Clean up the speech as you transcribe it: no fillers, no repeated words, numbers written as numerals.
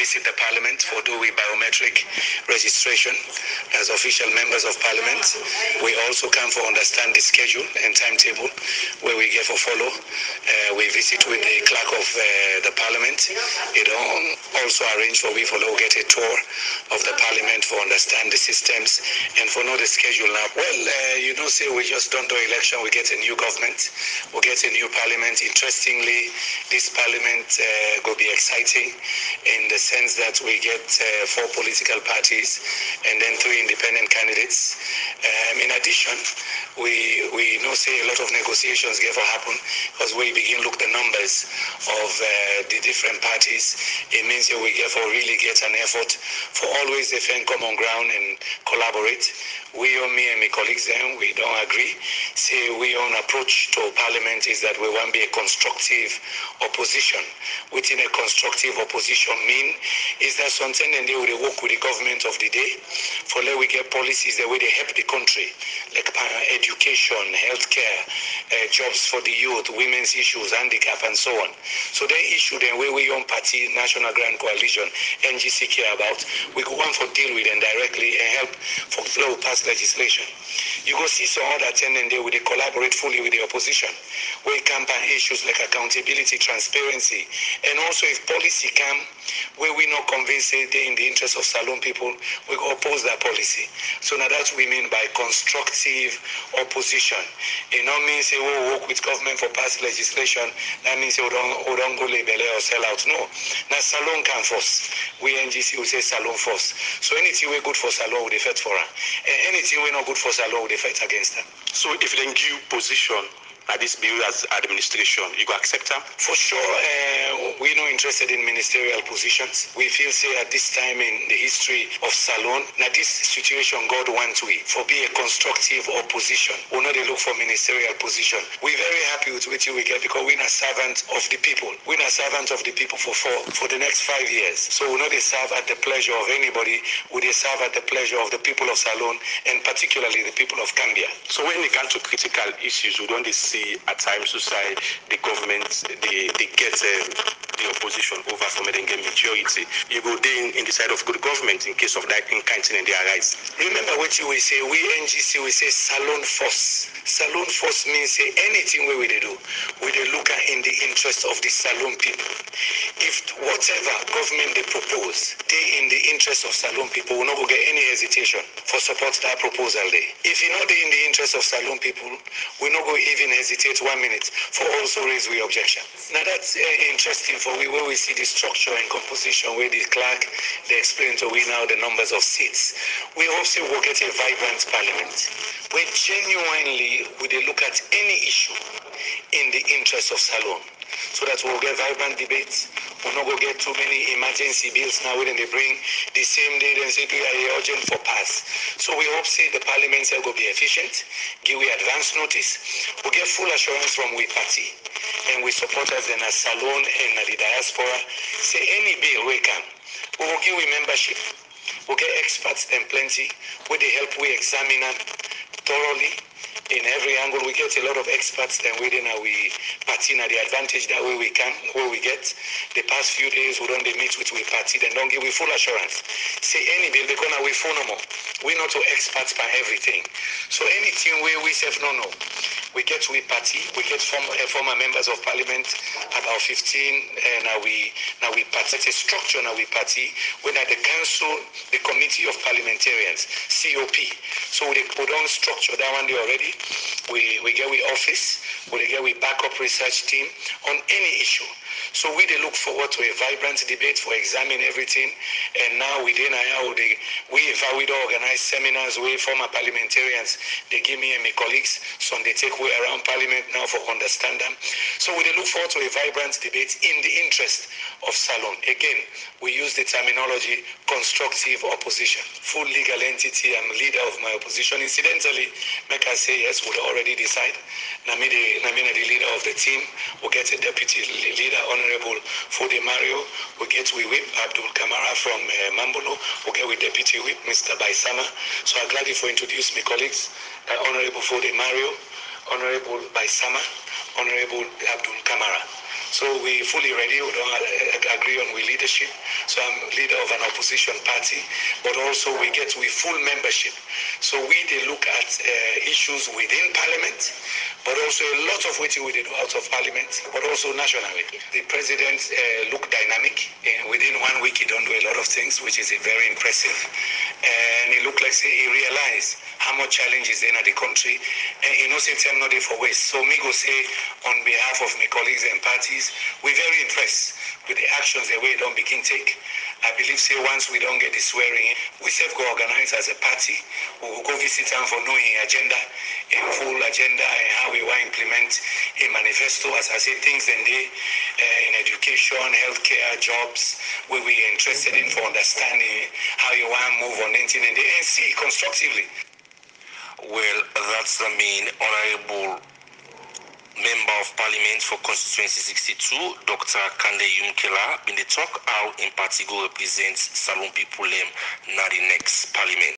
visit the Parliament for doing biometric registration as official members of Parliament. We also come for understand the schedule and timetable where we get for follow. We visit with the clerk of the Parliament. It also arrange for we follow get a tour of the Parliament for understand the systems and for know the schedule now. Well, you know, say we just don't do election, we get a new government, we get a new Parliament. Interestingly, this Parliament will be exciting in the sense that we get 4 political parties and then 3 independent candidates. In addition, we know say a lot of negotiations get for happen because we begin look the numbers of the different parties. It means that we get for really get an effort for always defend common ground and collaborate. We or me and my colleagues then we don't agree. Say we own approach to Parliament is that we want to be a constructive opposition. Within a constructive opposition mean is that something and they will work with the government of the day for let we get policies the way they help the country, like education, healthcare, jobs for the youth, women's issues, handicap and so on. So they issue the way we own party, National Grand Coalition, NGC care about, we go on for deal with them directly and help for flow pass legislation. You go see some other attendant there where they collaborate fully with the opposition, where campaign issues like accountability, transparency, and also if policy come where we not convinced they in the interest of Salone people, we go oppose that policy. So now that's what we mean by constructive opposition. It not means say we work with government for pass legislation, that means we don't go label or sell out. No. Now Salone come first. We NGC will say Salone first. So anything we good for Salone, we fight for her. And anything we not good for Salone, we fight against her. So if they give position at this bill as administration, you go accept them? For sure, we're not interested in ministerial positions. We feel say at this time in the history of Salone, now this situation God wants we for be a constructive opposition. We not look for ministerial position. We're very happy with what we get because we're a servant of the people. We're a servant of the people for the next 5 years. So we not serve at the pleasure of anybody. We serve at the pleasure of the people of Salone and particularly the people of Kambia. So when it comes to critical issues, we don't see at times to say the government they get the opposition over from it and get majority. You go then in the side of good government in case of that in canteen and their rights. Remember what you will say, we NGC we say Salone first. Salone first means say anything we do, we look at in the interest of the Salone people. If whatever government they propose, they in the interest of Salone people, we not go get any hesitation for support that proposal there. If you not in the interest of Salone people, we not go even hesitate 1 minute for also raise we objection. Now that's interesting for we where we see the structure and composition where the clerk they explain to we now the numbers of seats. We also will get a vibrant Parliament where genuinely we look at any issue in the interest of Salone. So that we'll get vibrant debates. We'll not go get too many emergency bills now when they bring the same day and say we are urgent for pass. So we hope say the Parliament will be efficient, give we advance notice, we'll get full assurance from we party and we supporters in a Salone and the diaspora. Say any bill we can, we will give we membership, we'll get experts and plenty, where they help we examine them thoroughly. In every angle, we get a lot of experts then within our party now the advantage that way we can, where we get. The past few days, we don't meet with we party, then don't give we full assurance. Say any bill, because now we phone no more. We're not experts by everything. So anything where we say no. We get we party, we get former members of Parliament, about 15, and now we party. It's a structure now we party, when at the council, the committee of parliamentarians, COP. So we put on structure that one day already. We get we office, we get we backup research team on any issue. So we look forward to a vibrant debate for examine everything. And now we organize seminars with former parliamentarians. They give me and my colleagues, so they take way around Parliament now for understand them. So we look forward to a vibrant debate in the interest of Salone. Again, we use the terminology constructive opposition. Full legal entity, I'm leader of my opposition. Incidentally, make I say yes, we'll already decide. Namina the leader of the team, we'll get a deputy leader, Honourable Fode Mario, we'll get we whip Abdul Kamara from Mambolo, we'll get with deputy whip Mr. Baisama. So I'm glad for introduce my colleagues, Honourable Fode Mario, Honourable Baisama, Honourable Abdul Kamara. So we fully ready. We don't agree on with leadership. So I'm leader of an opposition party, but also we full membership. So we look at issues within Parliament, but also a lot of what we did out of Parliament, but also nationally. The president looked dynamic. Within 1 week, he don't do a lot of things, which is very impressive. And it looked like he realized how much challenge is in the country. And he knows it's not there for waste. So me go say, on behalf of my colleagues and parties, we're very impressed with the actions the way it don't begin take. I believe say once we don't get the swearing, we self go organize as a party. We will go visit them for knowing agenda, a full agenda, and how we want to implement a manifesto. As I say, things in education, healthcare, jobs, where we are interested in for understanding how you want to move on anything in the NC constructively. Well, that's the main Honourable Member of Parliament for Constituency 62, Dr. Kandeh Yumkella, been the talk how in party go represents Salon people in the next Parliament.